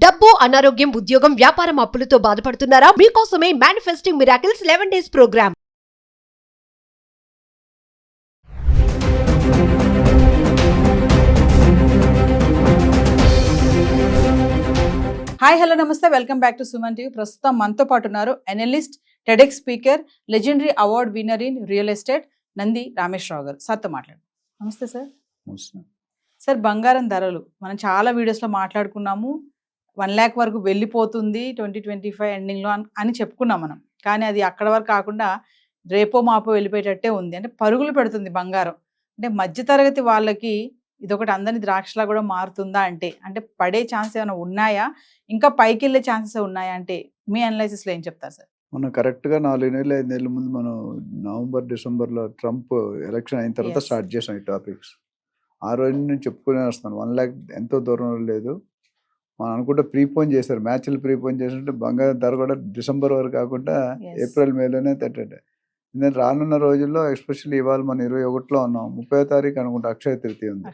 డబ్బు, అనారోగ్యం, ఉద్యోగం, వ్యాపారం, అప్పులతో బాధపడుతున్నారా? మీకోసమే manifesting miracles 11 days program. Hi hello నమస్తే, welcome back to Suman TV. ప్రస్తుతం మనతో పాటు ఉన్నారు analyst, TEDx speaker, legendary award winner in real estate Nandi Rameshwararao గారు. సార్తో మాట్లాడు. నమస్తే సార్. సార్, బంగారం ధరలు మనం చాలా వీడియోస్లో మాట్లాడుకున్నాము. 1 lakh వరకు వెళ్ళిపోతుంది 2025 ఎండింగ్లో అని చెప్పుకున్నాం మనం. కానీ అది అక్కడ వరకు కాకుండా రేపో మాపో వెళ్ళిపోయేటట్టే ఉంది. అంటే పరుగులు పెడుతుంది బంగారం. అంటే మధ్యతరగతి వాళ్ళకి ఇదొకటి అందరిని ద్రాక్షలా కూడా మారుతుందా అంటే పడే ఛాన్స్ ఏమైనా ఉన్నాయా, ఇంకా పైకి వెళ్ళే ఛాన్సెస్ ఉన్నాయా అంటే మీ అనాలిసిస్లో ఏం చెప్తారు సార్? మనం కరెక్ట్గా 4 నెలలు 5 నెలల ముందు మనం నవంబర్ డిసెంబర్లో ట్రంప్ ఎలక్షన్ అయిన తర్వాత స్టార్ట్ చేసాం ఈ టాపిక్స్. ఆ రోజు నేను చెప్పుకునే వస్తాను 1 lakh ఎంతో దూరం లేదు. మనం అనుకుంటే ప్రీపోన్ చేశారు, మ్యాచ్లు ప్రీపోన్ చేస్తుంటే బంగారం ధర కూడా డిసెంబర్ వరకు కాకుండా ఏప్రిల్ మేలోనే తట్టండి. నేను రానున్న రోజుల్లో ఎస్పెషల్లీ ఇవాళ మనం 21లో ఉన్నాం, 30వ తారీఖు అనుకుంటా అక్షయ తృతీయ ఉంది.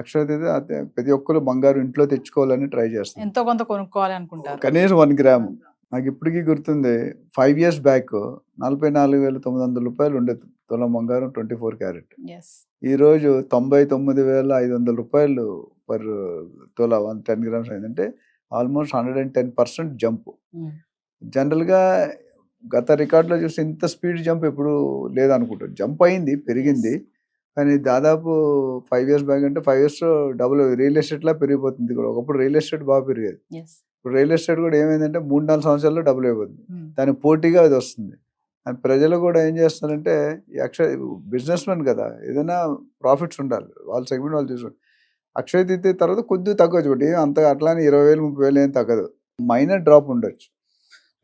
అక్షయ తృతీయ ప్రతి ఒక్కరు బంగారు ఇంట్లో తెచ్చుకోవాలని ట్రై చేస్తాం, ఎంతో కొంత కొనుక్కోవాలి అనుకుంటారు. కనీసం 1 గ్రాము. నాకు ఇప్పటికీ గుర్తుంది 5 years బ్యాక్ 44,900 రూపాయలు ఉండేది తులం బంగారం 24 క్యారెట్. ఈరోజు 99,500 రూపాయలు పర్ తులా 10 grams అయిందంటే ఆల్మోస్ట్ 110% జంప్. జనరల్గా గత రికార్డులో చూసి ఇంత స్పీడ్ జంప్ ఎప్పుడు లేదనుకుంటారు. జంప్ అయింది, పెరిగింది, కానీ దాదాపు 5 years బ్యాక్ అంటే 5 years డబుల్ రియల్ ఎస్టేట్లా పెరిగిపోతుంది కూడా. ఒకప్పుడు రియల్ ఎస్టేట్ బాగా పెరిగేది, ఇప్పుడు రియల్ ఎస్టేట్ కూడా ఏమైందంటే 3-4 సంవత్సరాల్లో డబుల్ అయిపోతుంది. దానికి పోటీగా అది వస్తుంది. అండ్ ప్రజలు కూడా ఏం చేస్తారంటే అక్షయ బిజినెస్ మెన్ కదా, ఏదైనా ప్రాఫిట్స్ ఉండాలి, వాళ్ళ సెగ్మెంట్ వాళ్ళు చూసుకోండి. అక్షయ తృతీయ తర్వాత కొద్దిగా తగ్గవచ్చు, బట్ అంత అట్లానే 20,000-30,000 ఏం తగ్గదు, మైనర్ డ్రాప్ ఉండొచ్చు.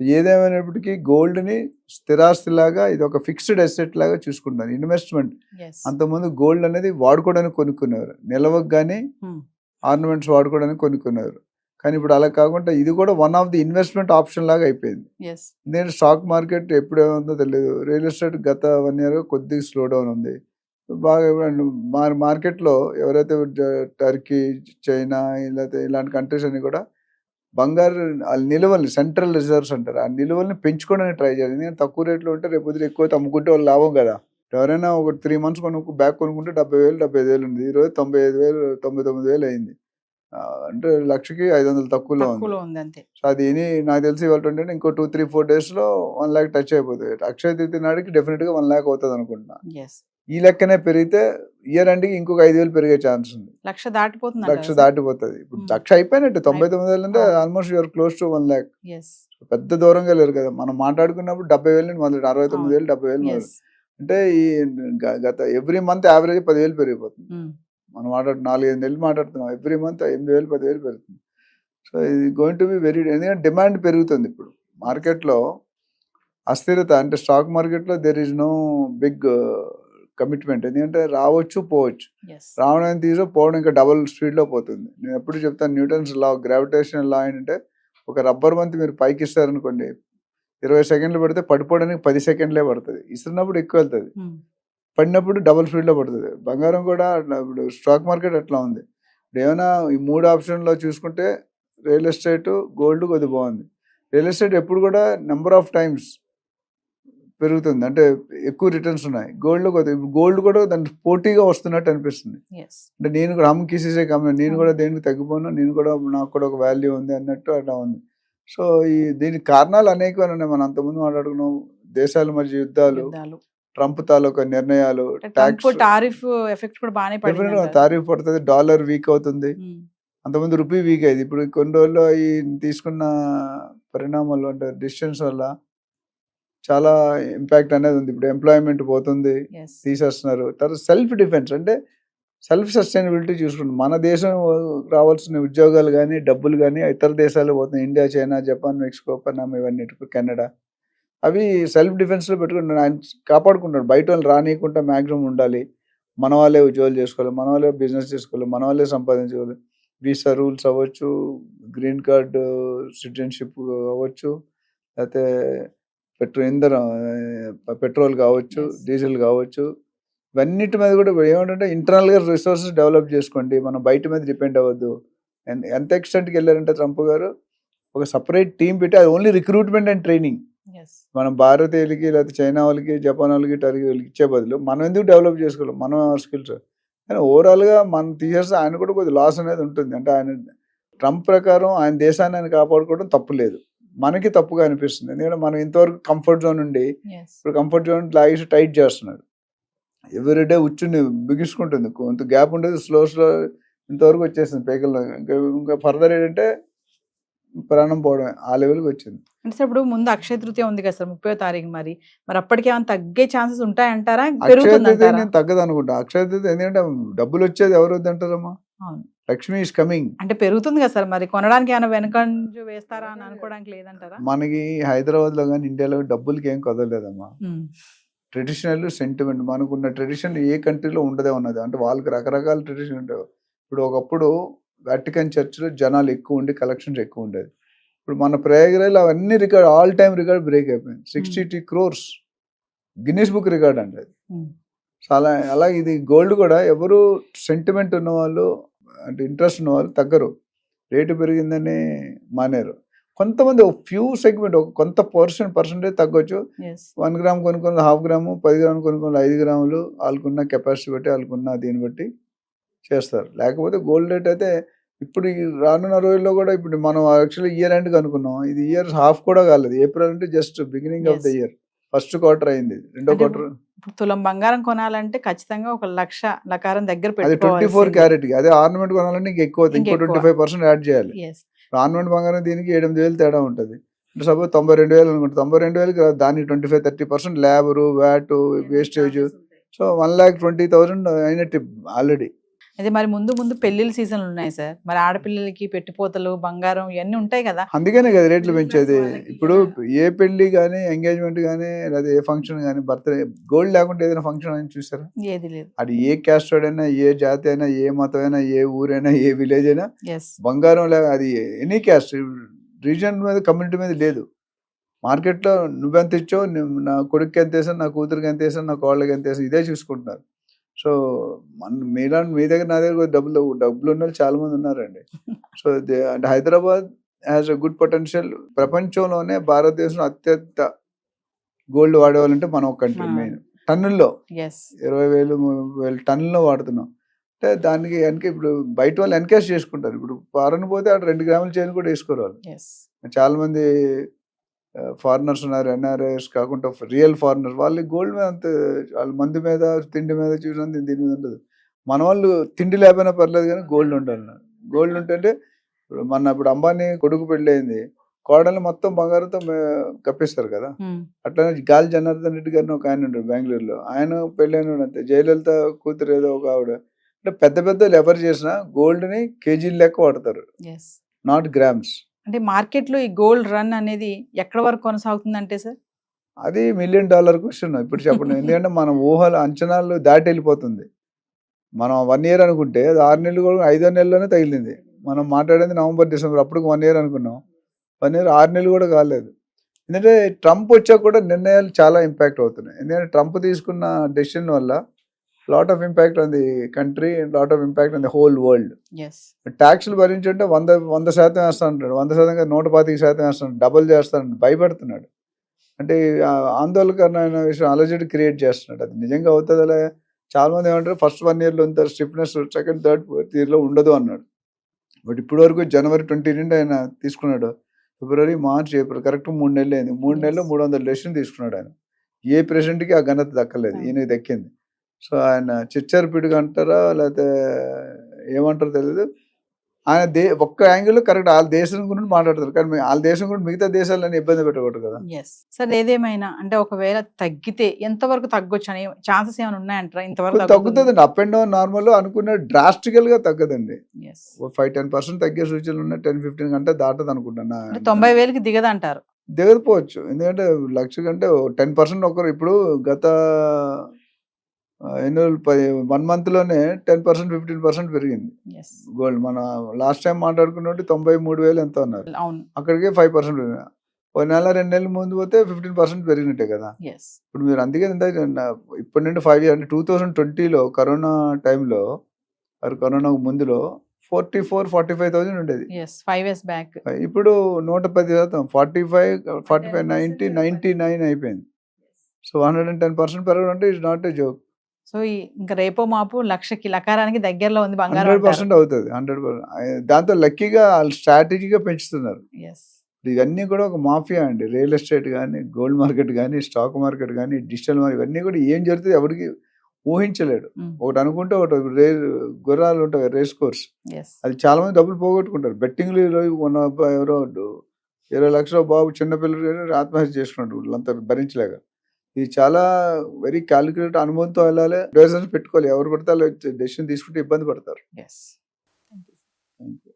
ఏదేమైనప్పటికీ గోల్డ్ని స్థిరాస్తిలాగా ఇది ఒక ఫిక్స్డ్ అసెట్ లాగా చూసుకుంటాను, ఇన్వెస్ట్మెంట్. అంతకుముందు గోల్డ్ అనేది వాడుకోవడానికి కొనుక్కునేవారు, నిలవకు కానీ ఆర్నమెంట్స్ వాడుకోవడానికి కొనుక్కునేవారు. కానీ ఇప్పుడు అలా కాకుండా ఇది కూడా one of the investment option లాగా అయిపోయింది. నేను స్టాక్ మార్కెట్ ఎప్పుడు ఏముందో తెలియదు, రియల్ ఎస్టేట్ గత 1 year కొద్దిగా స్లో డౌన్ ఉంది బాగా. మార్కెట్లో ఎవరైతే టర్కీ, చైనా లేకపోతే ఇలాంటి కంట్రీస్ అన్ని కూడా బంగారు నిల్వల్ని, సెంట్రల్ రిజర్వ్స్ అంటారు, ఆ నిల్వల్ని పెంచుకోవడానికి ట్రై చేయాలి. ఎందుకంటే తక్కువ రేట్లో ఉంటే రేపు పొద్దున ఎక్కువ అమ్ముకుంటే వాళ్ళు లాభం కదా. ఎవరైనా ఒక 3 months బ్యాక్ కొనుక్కుంటే 70,000-75,000 ఉంది, ఈరోజు 95,000-99,000 అయింది. అంటే 1,00,000కి 500 తక్కువలో ఉంది. సో అది నాకు తెలిసి ఇవాళ అంటే ఇంకో 2-3-4 daysలో 1 lakh టచ్ అయిపోతుంది. అక్షయ తృతీయ నాటికి డెఫినెట్గా 1 lakh అవుతుంది అనుకుంటున్నా. ఈ లెక్కనే పెరిగితే ఇయర్ ఎండ్కి ఇంకొక 5,000 పెరిగే ఛాన్స్ ఉంది. 1,00,000 దాటిపోతుంది. 1,00,000 దాటిపోతుంది. ఇప్పుడు 1,00,000 అయిపోయినట్టు 99,000 అంటే almost you're close to 1 lakh. పెద్ద దూరంగా లేరు కదా. మనం మాట్లాడుకున్నప్పుడు 70,000 మొదలు 69,000 70,000 మొదలు అంటే ఈ గత ఎవ్రీ మంత్ యావరేజ్ 10,000 పెరిగిపోతుంది. మనం 4-5 నెలలు మాట్లాడుతున్నాం, ఎవ్రీ మంత్ 8,000-10,000 పెరుగుతుంది. సో ఇది గోయింగ్ టు బి వెరీ, ఎందుకంటే డిమాండ్ పెరుగుతుంది. ఇప్పుడు మార్కెట్లో అస్థిరత, అంటే స్టాక్ మార్కెట్లో there is no big commitment. ఎందుకంటే రావచ్చు పోవచ్చు, రావడం పోవడం ఇంకా డబుల్ స్పీడ్లో పోతుంది. నేను ఎప్పుడు చెప్తాను, న్యూటన్స్ లా, గ్రావిటేషనల్ లా ఏంటంటే ఒక రబ్బర్ బంతి మీరు పైకి ఇస్తారనుకోండి, 20 seconds పడితే పడిపోవడానికి 10 seconds పడుతుంది. ఇస్తున్నప్పుడు ఎక్కువ వెళ్తుంది, పడినప్పుడు డబుల్ స్పీడ్లో పడుతుంది. బంగారం కూడా ఇప్పుడు స్టాక్ మార్కెట్ అట్లా ఉంది. ఇప్పుడు ఏమైనా ఈ 3 ఆప్షన్లో చూసుకుంటే రియల్ ఎస్టేట్, గోల్డ్ కొద్ది బాగుంది. రియల్ ఎస్టేట్ ఎప్పుడు కూడా నెంబర్ ఆఫ్ టైమ్స్ పెరుగుతుంది, అంటే ఎక్కువ రిటర్న్స్ ఉన్నాయి. గోల్డ్ కూడా దానికి పోటీగా వస్తున్నట్టు అనిపిస్తుంది. అంటే నేను కూడా హమ్కిసే కంపెనీ, నేను కూడా దేనికి తగ్గిపోను, నేను కూడా నాకు కూడా ఒక వాల్యూ ఉంది అన్నట్టు అట్లా ఉంది. సో దీనికి కారణాలు అనేకమైన ఉన్నాయి. మనం అంతకుముందు మాట్లాడుకున్నాం, దేశాల మధ్య యుద్ధాలు, ట్రంప్ తాలూకా నిర్ణయాలు, టారిఫ్ ఎఫెక్ట్ కూడా బాగానే పడుతుంది. టారిఫ్ పడుతుంది, డాలర్ వీక్ అవుతుంది. అంతకుముందు రూపీ వీక్ అయింది. ఇప్పుడు కొన్ని రోజుల్లో ఈ తీసుకున్న పరిణామాలు అంటే డిస్టెన్స్ వల్ల చాలా ఇంపాక్ట్ అనేది ఉంది. ఇప్పుడు ఎంప్లాయ్మెంట్ పోతుంది, తీసేస్తున్నారు. తర్వాత సెల్ఫ్ డిఫెన్స్ అంటే సెల్ఫ్ సస్టైనబిలిటీ చూసుకుంటాం. మన దేశం రావాల్సిన ఉద్యోగాలు కానీ డబ్బులు కానీ ఇతర దేశాలు పోతున్నాయి, India, China, Japan, Mexico, Panama, ఇవన్నీ, కెనడా, అవి సెల్ఫ్ డిఫెన్స్లో పెట్టుకుంటున్నారు. ఆయన కాపాడుకుంటారు, బయట వాళ్ళు రానియకుండా మ్యాక్సిమం ఉండాలి. మన వాళ్ళే ఉద్యోగాలు చేసుకోవాలి, మన వాళ్ళే బిజినెస్ చేసుకోవాలి, మన వాళ్ళే సంపాదించుకోవాలి. వీసా రూల్స్ అవ్వచ్చు, గ్రీన్ కార్డు సిటిజన్షిప్ అవ్వచ్చు, లేకపోతే పెట్రోల్ కావచ్చు, డీజిల్ కావచ్చు, ఇవన్నిటి మీద కూడా ఏమంటే ఇంటర్నల్గా రిసోర్సెస్ డెవలప్ చేసుకోండి, మనం బయట మీద డిపెండ్ అవ్వద్దు. ఎంత ఎక్స్టెంట్కి వెళ్ళారంటే ట్రంప్ గారు ఒక సపరేట్ టీం పెట్టి అది ఓన్లీ రిక్రూట్మెంట్ అండ్ ట్రైనింగ్. మనం భారతీయులకి లేకపోతే చైనా వాళ్ళకి జపాన్ వాళ్ళకి టర్కీ వాళ్ళకి ఇచ్చే బదులు మనం ఎందుకు డెవలప్ చేసుకోవాలి మన స్కిల్స్. కానీ ఓవరాల్గా మనం తీసేస్తే ఆయన కూడా కొద్దిగా లాస్ అనేది ఉంటుంది. అంటే ఆయన ట్రంప్ ప్రకారం ఆయన దేశాన్ని ఆయన కాపాడుకోవడం తప్పు లేదు, మనకి తప్పుగా అనిపిస్తుంది. ఎందుకంటే మనం ఇంతవరకు కంఫర్ట్ జోన్ ఉండి ఇప్పుడు కంఫర్ట్ జోన్ లాగేసి టైట్ చేస్తున్నారు. ఎవ్రీడే ఉచ్చుని బిగించుకుంటుంది, కొంత గ్యాప్ ఉండేది, స్లో ఇంతవరకు వచ్చేసింది పేకల్లో. ఇంకా ఫర్దర్ ఏంటంటే ప్రాణం పోవడమే ఆ లెవెల్కి వచ్చింది. అంటే సార్ ఇప్పుడు ముందు అక్షయ తృతీయ ఉంది కదా సార్ 30వ తారీఖు, మరి అప్పటికి ఏమైనా తగ్గే ఛాన్సెస్ ఉంటాయంటారా? నేను తగ్గదు అనుకుంటా అక్షయ తృతీయ, ఎందుకంటే డబ్బులు వచ్చేది ఎవరు వద్దంటారమ్మా, లక్ష్మి ఈస్ కమింగ్. అంటే పెరుగుతుంది కదా సార్, మరి కొనడానికి ఏమైనా వెనకంజు వేస్తారా అని అనుకోవడానికి లేదంటారా? మనకి హైదరాబాద్ లో కానీ ఇండియాలో డబ్బులకి ఏం కుదరలేదమ్మా. ట్రెడిషనల్ సెంటిమెంట్ మనకున్న ట్రెడిషన్ ఏ కంట్రీలో ఉండదే ఉన్నది. అంటే వాళ్ళకి రకరకాల ట్రెడిషన్ ఉండేవి. ఇప్పుడు ఒకప్పుడు వాటికన్ చర్చ్లో జనాలు ఎక్కువ ఉండి కలెక్షన్స్ ఎక్కువ ఉండేది. ఇప్పుడు మన ప్రయాగరాజ్లో అవన్నీ record all time record break అయిపోయింది. 62 crores గిన్నీస్ బుక్ రికార్డ్ అంటే అది. చాలా అలా ఇది గోల్డ్ కూడా ఎవరు సెంటిమెంట్ ఉన్నవాళ్ళు అంటే ఇంట్రెస్ట్ ఉన్నవాళ్ళు తగ్గరు, రేటు పెరిగిందని మానేరు. కొంతమంది ఒక ఫ్యూ సెగ్మెంట్ ఒక కొంత పర్సెంటేజ్ తగ్గొచ్చు. 1 గ్రామ్ కొనుక్కొని 1/2 గ్రాము, 10 గ్రాములు కొనుక్కొని 5 గ్రాములు వాళ్ళకున్న కెపాసిటీ బట్టి వాళ్ళకున్న దీన్ని బట్టి చేస్తారు. లేకపోతే గోల్డ్ రేట్ అయితే ఇప్పుడు ఈ రానున్న రోజుల్లో కూడా ఇప్పుడు మనం యాక్చువల్లీ ఇయర్ ఎండ్కి అనుకున్నాం, ఇది ఇయర్ హాఫ్ కూడా కాలేదు. ఏప్రిల్ అంటే just beginning of the year, first quarter అయింది, రెండో క్వార్టర్. తులం బంగారం కొనాలంటే ఖచ్చితంగా 1,00,000 లకారం దగ్గర అది 24 క్యారెట్ కి. అదే ఆర్నమెంట్ కొనాలంటే ఇంకా ఎక్కువ, ఇంకో 25% యాడ్ చేయాలి. ఆర్నమెంట్ బంగారం దీనికి 8,000 తేడా ఉంటుంది. అంటే సపోజ్ 92,000 అనుకుంటే 92,000కి దానికి 25-30% లేబరు, వ్యాట్, వేస్టేజ్, సో 1,20,000 అయినట్టు ఆల్రెడీ. అదే మరి ముందు పెళ్లిళ్ళ సీజన్లు ఉన్నాయి సార్, మరి ఆడపిల్లలకి పెట్టిపోతలు బంగారం ఇవన్నీ ఉంటాయి కదా, అందుకనే కదా రేట్లు పెంచేది. ఇప్పుడు ఏ పెళ్లి కానీ ఎంగేజ్మెంట్ కానీ లేదా ఏ ఫంక్షన్ కానీ బర్త్డే గోల్డ్ లేకుండా ఏదైనా ఫంక్షన్ అని చూసారా? ఏది లేదు. అది ఏ క్యాస్ట్ అయినా, ఏ జాతి అయినా, ఏ మతం అయినా, ఏ ఊరైనా, ఏ విలేజ్ అయినా బంగారం లేక అది ఎనీ క్యాస్ట్ రీజన్ మీద కమ్యూనిటీ మీద లేదు. మార్కెట్లో నువ్వెంత ఇచ్చావు, నా కొడుకు ఎంత వేసాను, నా కూతురికి ఎంత వేసాను, నా కోళ్ళకి ఎంత వేసాను, ఇదే చూసుకుంటున్నారు. సో మీ దగ్గర నా దగ్గర డబ్బులు ఉన్న వాళ్ళు చాలా మంది ఉన్నారండి. సో అంటే Hyderabad has a good potential. ప్రపంచంలోనే భారతదేశంలో అత్యంత గోల్డ్ వాడేవాళ్ళంటే మనం ఒక కంట్రీ. మెయిన్ టన్నుల్లో 20,000 టన్నుల్లో వాడుతున్నాం. అంటే దానికి వెనక ఇప్పుడు బయట వాళ్ళు ఎన్కేజ్ చేసుకుంటారు. ఇప్పుడు ఫారెన్ పోతే అక్కడ 2 గ్రాముల చైన్ కూడా వేసుకోరు వాళ్ళు. చాలా మంది ఫారినర్స్ ఉన్నారు, ఎన్ఆర్ఐస్ కాకుండా రియల్ ఫారినర్స్, వాళ్ళకి గోల్డ్ మీద అంత వాళ్ళ మందు మీద తిండి మీద చూసినంత దీని మీద ఉండదు. మన వాళ్ళు తిండి లేకపోయినా పర్లేదు కానీ గోల్డ్ ఉండాలి. గోల్డ్ ఉంటే ఇప్పుడు అంబానీ కొడుకు పెళ్ళి అయింది, కోడలు మొత్తం బంగారంతో కప్పిస్తారు కదా. అట్లానే గాలి జనార్దన్ రెడ్డి గారిని ఒక ఆయన ఉంటాడు బెంగళూరులో, ఆయన పెళ్ళి అయినాడు అంతే. జయలలిత కూతురు ఏదో ఒక ఆవిడ. అంటే పెద్ద పెద్దలు ఎవరు చేసినా గోల్డ్ని కేజీలు లెక్క వాడతారు, నాట్ గ్రామ్స్. అంటే మార్కెట్లో ఈ గోల్డ్ రన్ అనేది ఎక్కడ వరకు కొనసాగుతుంది అంటే సార్? అది $1 million క్వశ్చన్ ఇప్పుడు చెప్పండి. ఎందుకంటే మనం ఊహలు అంచనాలు దాటి వెళ్ళిపోతుంది. మనం 1 year అనుకుంటే అది 6 నెలలు కూడా 5 నెలల్లోనే తగిలింది. మనం మాట్లాడేది నవంబర్ డిసెంబర్, అప్పుడు 1 year అనుకున్నాం. 1 year 6 నెలలు కూడా కాలేదు. ఎందుకంటే ట్రంప్ వచ్చాక కూడా నిర్ణయాలు చాలా ఇంపాక్ట్ అవుతున్నాయి. ఎందుకంటే ట్రంప్ తీసుకున్న డెసిషన్ వల్ల lot of impact on the country and lot of impact on the whole world. ట్యాక్స్లు భరించుంటే 100% వేస్తానంటాడు, 100% 125% వేస్తాడు, డబుల్ చేస్తాడు, భయపడుతున్నాడు. అంటే ఆందోళనకరమైన విషయం అలజడి క్రియేట్ చేస్తున్నాడు. అది నిజంగా అవుతుంది అలా. చాలా మంది ఏమంటారు ఫస్ట్ 1 yearలో ఇంత స్టిఫ్నెస్, సెకండ్ థర్డ్ ఫోర్త్ ఇయర్లో ఉండదు అన్నాడు. బట్ ఇప్పటి వరకు January 20 నుండి ఆయన తీసుకున్నాడు. February, March, April కరెక్ట్ 3 నెలలు అయింది. 3 నెలల్లో 300 డెసిషన్ తీసుకున్నాడు ఆయన. ఏ ప్రెసిడెంట్కి ఆ ఘనత దక్కలేదు, ఈయనకి దక్కింది. సో ఆయన చిచ్చరపిడిగా అంటారా లేకపోతే ఏమంటారో తెలియదు. ఆయన ఒక్క యాంగిల్లో కరెక్ట్ వాళ్ళ దేశం గురించి మాట్లాడతారు, కానీ వాళ్ళ దేశం గురించి మిగతా దేశాలని ఇబ్బంది పెట్టకూడదు కదా. సార్ ఏదేమైనా అంటే ఒకవేళ తగ్గితే ఎంతవరకు తగ్గొచ్చు అనే ఛాన్సెస్ ఏమైనా ఉన్నాయంటారా? ఇంతవరకు తగ్గుతుందండి. అప్ అండ్ డౌన్ నార్మల్ అనుకున్న డ్రాస్టికల్ గా తగ్గదండి. 5-10% తగ్గే సూచనలు ఉన్నాయి. 10-15 కంటే దాటదు అనుకుంటున్నా. 90,000కి దిగదంటారు? దిగకపోవచ్చు, ఎందుకంటే 1,00,000 కంటే 10% ఒకరు ఇప్పుడు గత 1 monthలోనే 10%-15% పెరిగింది గోల్డ్. మన లాస్ట్ టైం మాట్లాడుకున్నట్టు 93,000 ఎంత ఉన్నారు, అక్కడికే 5% పెరిగింది. 1 నెల 2 నెలల ముందు పోతే 15% పెరిగినట్టే కదా. ఇప్పుడు మీరు అందుకే ఇప్పటి నుండి 5 years అంటే 2020లో కరోనా టైంలో, కరోనాకు ముందులో 44,000-45,000 ఉండేది. Yes 5 years back. ఇప్పుడు 110%, 45, 90, 99 అయిపోయింది. సో 110% పెరగడం అంటే it's not a joke. So ఇంకా రేపో మాపు లక్షకి లకారానికి దగ్గరలో ఉంది బంగారం అంటారు. 100% అవుతుంది. 100%. దాంతో లక్కీగా వాళ్ళు స్ట్రాటజీగా పెంచుతున్నారు. ఎస్ ఇవన్నీ కూడా ఒక మాఫియా అండి. రియల్ ఎస్టేట్ కానీ, గోల్డ్ మార్కెట్ కానీ, స్టాక్ మార్కెట్ కానీ, డిజిటల్ మార్కెట్, ఇవన్నీ కూడా ఏం జరుగుతుంది ఎవరికి ఊహించలేడు. ఒకటి అనుకుంటే ఒకటి గుర్రాలు ఉంటాయి, రేస్ కోర్స్, ఎస్ అది చాలా మంది డబ్బులు పోగొట్టుకుంటారు. బెట్టింగ్లు మొన్న ఎవరో 20 లక్షల బాబు చిన్నపిల్లలు ఆత్మహత్య చేసుకున్నాడు వీళ్ళంతా భరించలేక. ఇది చాలా వెరీ క్యాలిక్యులేట్ అనుభవంతో వెళ్ళాలి, డెసిషన్స్ పెట్టుకోవాలి. ఎవరు పడితే డెసిషన్ తీసుకుంటే ఇబ్బంది పడతారు. Yes Thank you.